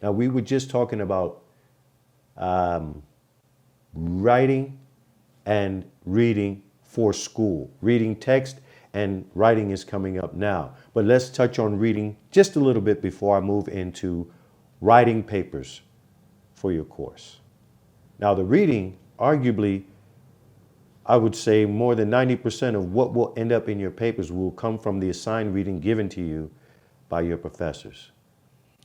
Now, we were just talking about writing and reading for school. Reading text and writing is coming up now. But let's touch on reading just a little bit before I move into writing papers for your course. Now, the reading, arguably, I would say more than 90% of what will end up in your papers will come from the assigned reading given to you by your professors.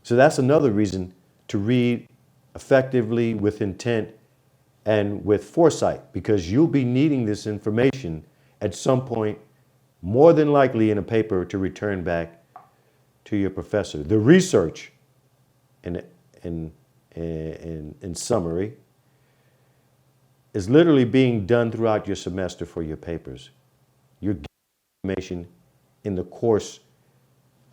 So that's another reason to read effectively, with intent, and with foresight, because you'll be needing this information at some point, more than likely in a paper, to return back to your professor. The research, in summary, is literally being done throughout your semester for your papers. You're getting information in the course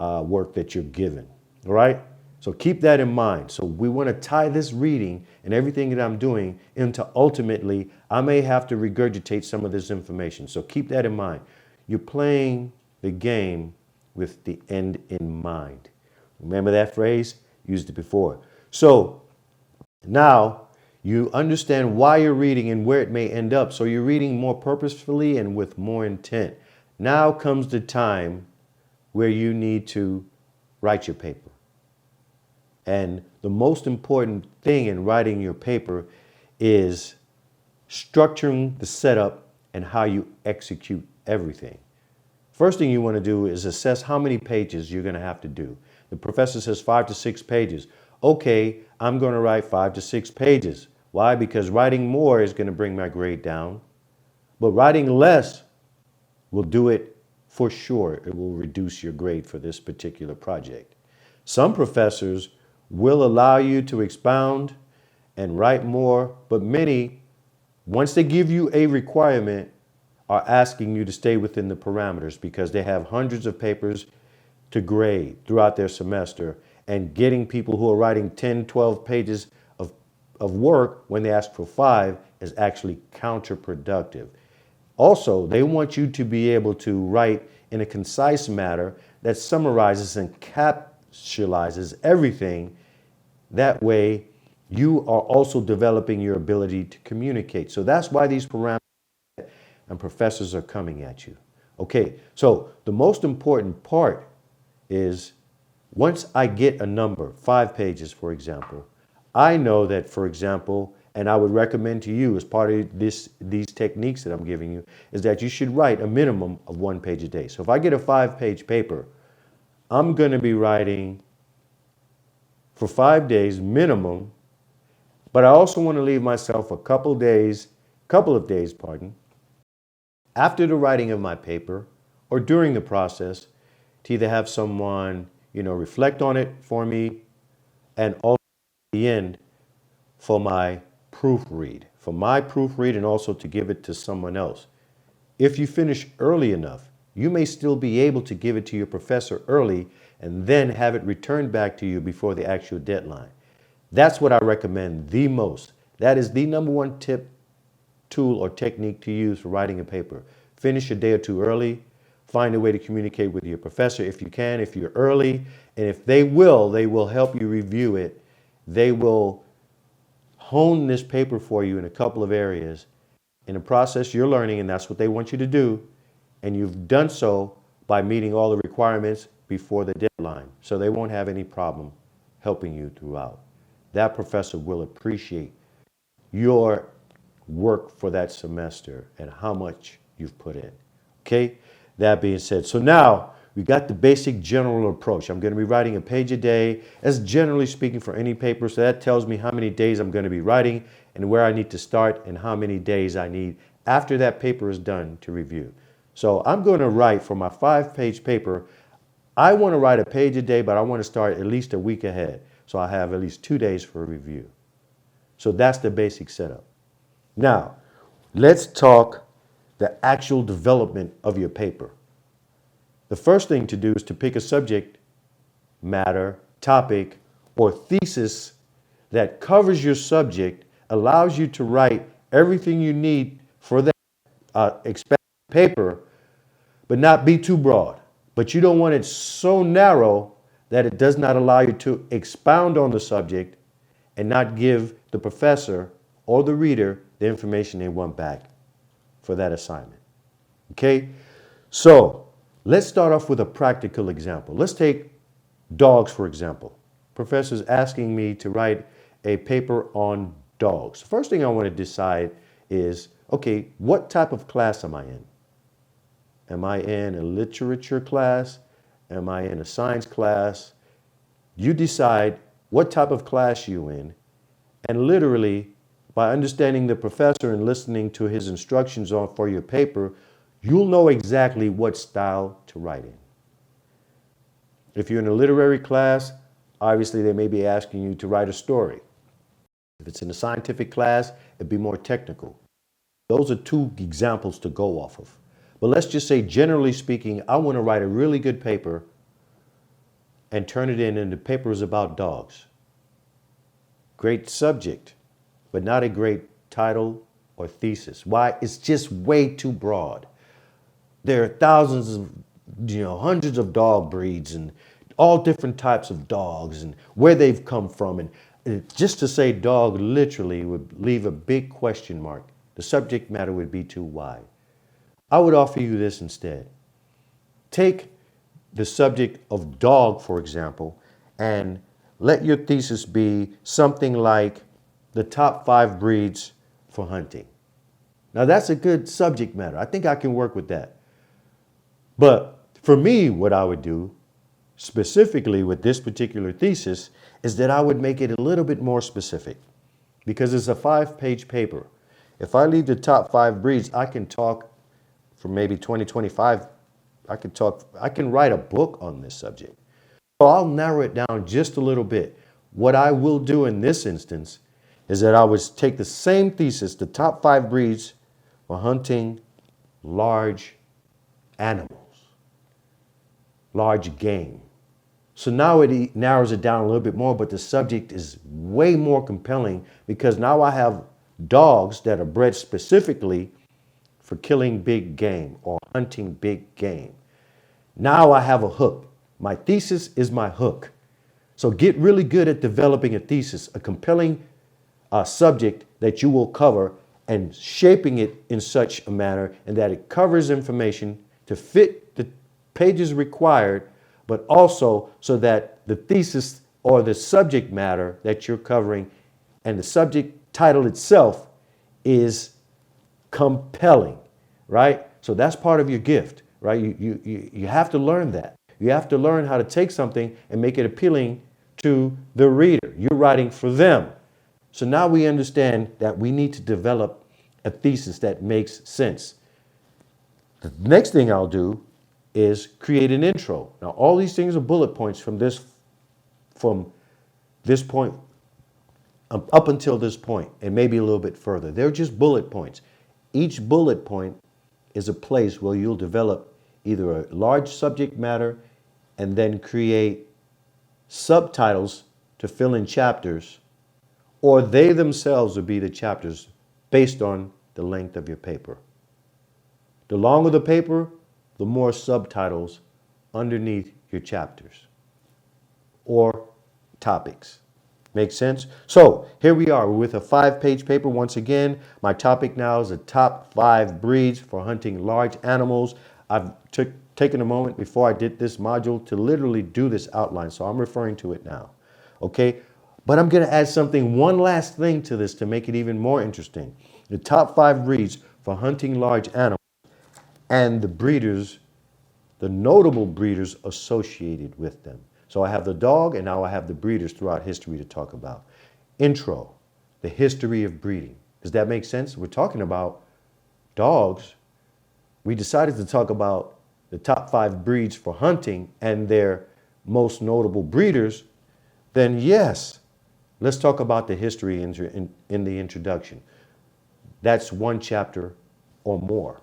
work that you're given, all right? So keep that in mind. So we want to tie this reading and everything that I'm doing into, ultimately, I may have to regurgitate some of this information. So keep that in mind. You're playing the game with the end in mind. Remember that phrase? Used it before. So now you understand why you're reading and where it may end up. So you're reading more purposefully and with more intent. Now comes the time where you need to write your paper. And the most important thing in writing your paper is structuring the setup and how you execute everything. First thing you want to do is assess how many pages you're going to have to do. The professor says 5 to 6 pages. Okay, I'm going to write 5 to 6 pages. Why? Because writing more is going to bring my grade down, but writing less will do it for sure. It will reduce your grade for this particular project. Some professors will allow you to expound and write more, but many, once they give you a requirement, are asking you to stay within the parameters, because they have hundreds of papers to grade throughout their semester, and getting people who are writing 10, 12 pages of work when they ask for 5 is actually counterproductive. Also, they want you to be able to write in a concise manner that summarizes and capsulizes everything. That way, you are also developing your ability to communicate. So that's why these parameters and professors are coming at you. Okay, so the most important part is, once I get a number, 5 pages, for example, I know that, for example, and I would recommend to you as part of these techniques that I'm giving you, is that you should write a minimum of 1 page a day. So if I get a 5-page paper, I'm going to be writing for 5 days minimum, but I also want to leave myself a couple of days, after the writing of my paper or during the process, to either have someone, reflect on it for me, and also at the end for my proofread, and also to give it to someone else. If you finish early enough, you may still be able to give it to your professor early and then have it returned back to you before the actual deadline. That's what I recommend the most. That is the number one tip, tool, or technique to use for writing a paper. Finish a day or two early. Find a way to communicate with your professor if you can, if you're early. And if they will help you review it. They will hone this paper for you in a couple of areas. In the process, you're learning, and that's what they want you to do. And you've done so by meeting all the requirements before the deadline. So they won't have any problem helping you throughout. That professor will appreciate your work for that semester and how much you've put in. Okay? That being said, so now we got the basic general approach. I'm going to be writing a page a day. That's generally speaking for any paper. So that tells me how many days I'm going to be writing and where I need to start and how many days I need after that paper is done to review. So I'm going to write for my 5-page paper. I want to write a page a day, but I want to start at least a week ahead. So I have at least 2 days for a review. So that's the basic setup. Now, let's talk the actual development of your paper. The first thing to do is to pick a subject matter, topic, or thesis that covers your subject, allows you to write everything you need for that expanded paper, but not be too broad. But you don't want it so narrow that it does not allow you to expound on the subject and not give the professor or the reader the information they want back for that assignment. Okay? So let's start off with a practical example. Let's take dogs, for example. Professor's asking me to write a paper on dogs. First thing I want to decide is, okay, what type of class am I in? Am I in a literature class? Am I in a science class? You decide what type of class you're in, and literally, by understanding the professor and listening to his instructions for your paper, you'll know exactly what style to write in. If you're in a literary class, obviously they may be asking you to write a story. If it's in a scientific class, it'd be more technical. Those are two examples to go off of. But let's just say, generally speaking, I want to write a really good paper and turn it in, and the paper is about dogs. Great subject, but not a great title or thesis. Why? It's just way too broad. There are thousands of, hundreds of dog breeds and all different types of dogs and where they've come from. And just to say dog literally would leave a big question mark. The subject matter would be too wide. I would offer you this instead. Take the subject of dog, for example, and let your thesis be something like the top 5 breeds for hunting. Now that's a good subject matter. I think I can work with that. But for me, what I would do specifically with this particular thesis is that I would make it a little bit more specific, because it's a 5-page paper. If I leave the top 5 breeds, I can talk for maybe 20, 25. I can write a book on this subject. So I'll narrow it down just a little bit. What I will do in this instance is that I would take the same thesis, the top 5 breeds for hunting large animals, large game. So now it narrows it down a little bit more, but the subject is way more compelling, because now I have dogs that are bred specifically for killing big game or hunting big game. Now I have a hook. My thesis is my hook. So get really good at developing a thesis, a compelling subject that you will cover, and shaping it in such a manner and that it covers information to fit the pages required, but also so that the thesis or the subject matter that you're covering and the subject title itself is compelling, right? So that's part of your gift, right? You have to learn that. You have to learn how to take something and make it appealing to the reader. You're writing for them. So now we understand that we need to develop a thesis that makes sense. The next thing I'll do is create an intro. Now, all these things are bullet points from this point up until this point, and maybe a little bit further. They're just bullet points. Each bullet point is a place where you'll develop either a large subject matter and then create subtitles to fill in chapters, or they themselves will be the chapters based on the length of your paper. The longer the paper, the more subtitles underneath your chapters or topics. Make sense? So here we are with a 5-page paper. Once again, my topic now is the top 5 breeds for hunting large animals. I've taken a moment before I did this module to literally do this outline, so I'm referring to it now. Okay? But I'm going to add one last thing to this to make it even more interesting. The top 5 breeds for hunting large animals and the breeders, the notable breeders associated with them. So I have the dog, and now I have the breeders throughout history to talk about. Intro, the history of breeding. Does that make sense? We're talking about dogs. We decided to talk about the top 5 breeds for hunting and their most notable breeders. Then yes, let's talk about the history in the introduction. That's 1 chapter or more.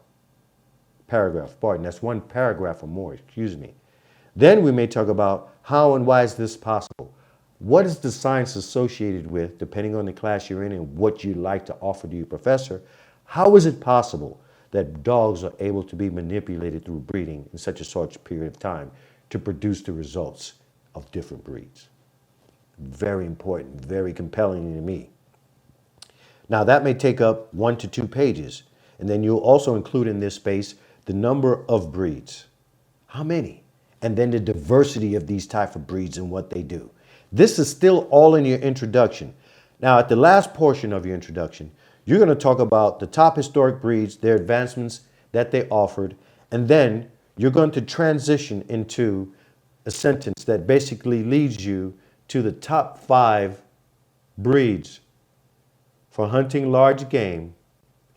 That's 1 paragraph or more, excuse me. Then we may talk about how and why is this possible? What is the science associated with, depending on the class you're in and what you'd like to offer to your professor? How is it possible that dogs are able to be manipulated through breeding in such a short period of time to produce the results of different breeds. Very important, very compelling to me. Now that may take up 1 to 2 pages. And then you'll also include in this space the number of breeds. How many? And then the diversity of these type of breeds and what they do. This is still all in your introduction. Now at the last portion of your introduction, you're going to talk about the top historic breeds, their advancements that they offered, and then you're going to transition into a sentence that basically leads you to the top 5 breeds for hunting large game.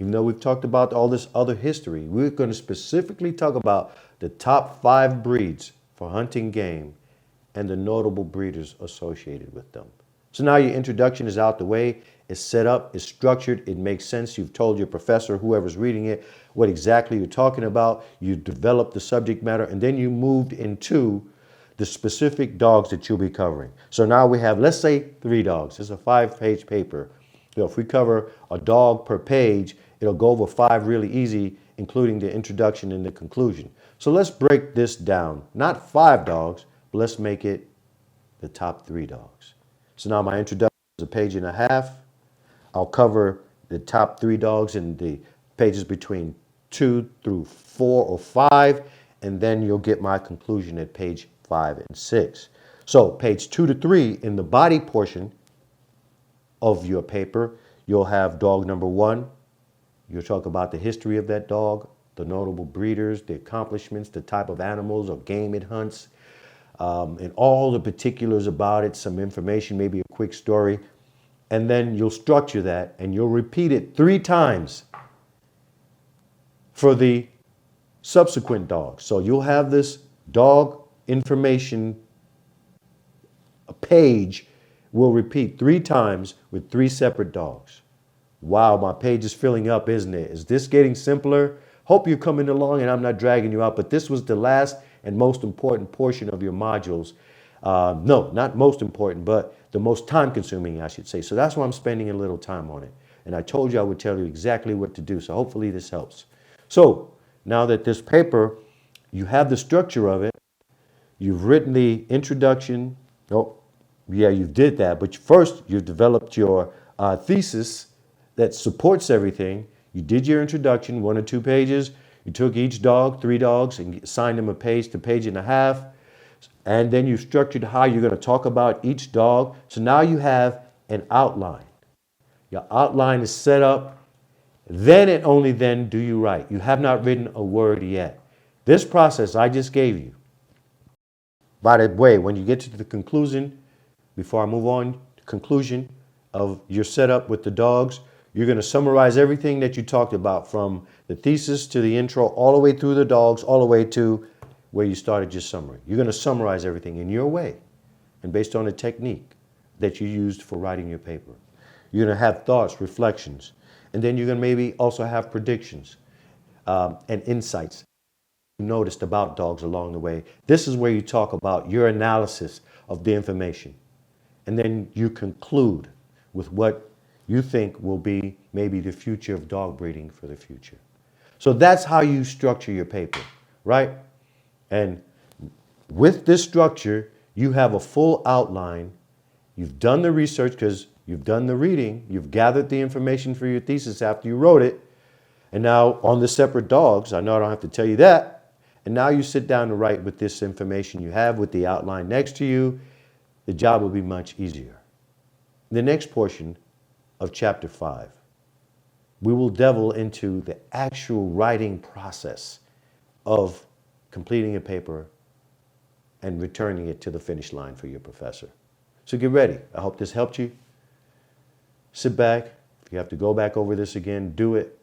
Even though we've talked about all this other history, we're going to specifically talk about the top 5 breeds for hunting game and the notable breeders associated with them. So now your introduction is out the way, it's set up, it's structured, it makes sense. You've told your professor, whoever's reading it, what exactly you're talking about. You developed the subject matter, and then you moved into the specific dogs that you'll be covering. So now we have, let's say, 3 dogs. It's a 5-page paper. If we cover a dog per page, it'll go over 5 really easy, including the introduction and the conclusion. So let's break this down. Not 5 dogs, but let's make it the top 3 dogs. So now my introduction is a page and a half. I'll cover the top 3 dogs in the pages between 2 through 4 or 5, and then you'll get my conclusion at page 5 and 6. So page 2 to 3 in the body portion of your paper, you'll have dog number 1. You'll talk about the history of that dog, the notable breeders, the accomplishments, the type of animals or game it hunts, and all the particulars about it, some information, maybe a quick story. And then you'll structure that and you'll repeat it 3 times for the subsequent dogs. So you'll have this dog information page will repeat 3 times with 3 separate dogs. Wow, my page is filling up, isn't it? Is this getting simpler? Hope you're coming along and I'm not dragging you out, but this was the last and most important portion of your modules. No, not most important, but the most time consuming, I should say. So that's why I'm spending a little time on it. And I told you I would tell you exactly what to do. So hopefully this helps. So now that this paper, you have the structure of it, you've written the introduction. Oh, yeah, you did that. But first, you've developed your thesis that supports everything. You did your introduction, 1 or 2 pages. You took each dog, 3 dogs, and assigned them a page to page and a half. And then you structured how you're going to talk about each dog. So now you have an outline. Your outline is set up. Then and only then do you write. You have not written a word yet. This process I just gave you. By the way, when you get to the conclusion, before I move on, conclusion of your setup with the dogs, you're going to summarize everything that you talked about from the thesis to the intro, all the way through the dogs, all the way to where you started your summary. You're going to summarize everything in your way and based on the technique that you used for writing your paper. You're going to have thoughts, reflections, and then you're going to maybe also have predictions and insights you noticed about dogs along the way. This is where you talk about your analysis of the information. And then you conclude with what you think will be maybe the future of dog breeding for the future. So that's how you structure your paper, right? And with this structure, you have a full outline. You've done the research because you've done the reading. You've gathered the information for your thesis after you wrote it. And now on the separate dogs, I know I don't have to tell you that. And now you sit down to write with this information you have with the outline next to you. The job will be much easier. The next portion of chapter 5, we will delve into the actual writing process of completing a paper and returning it to the finish line for your professor. So get ready. I hope this helped you. Sit back. If you have to go back over this again, do it.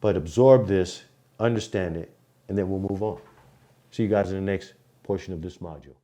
But absorb this, understand it, and then we'll move on. See you guys in the next portion of this module.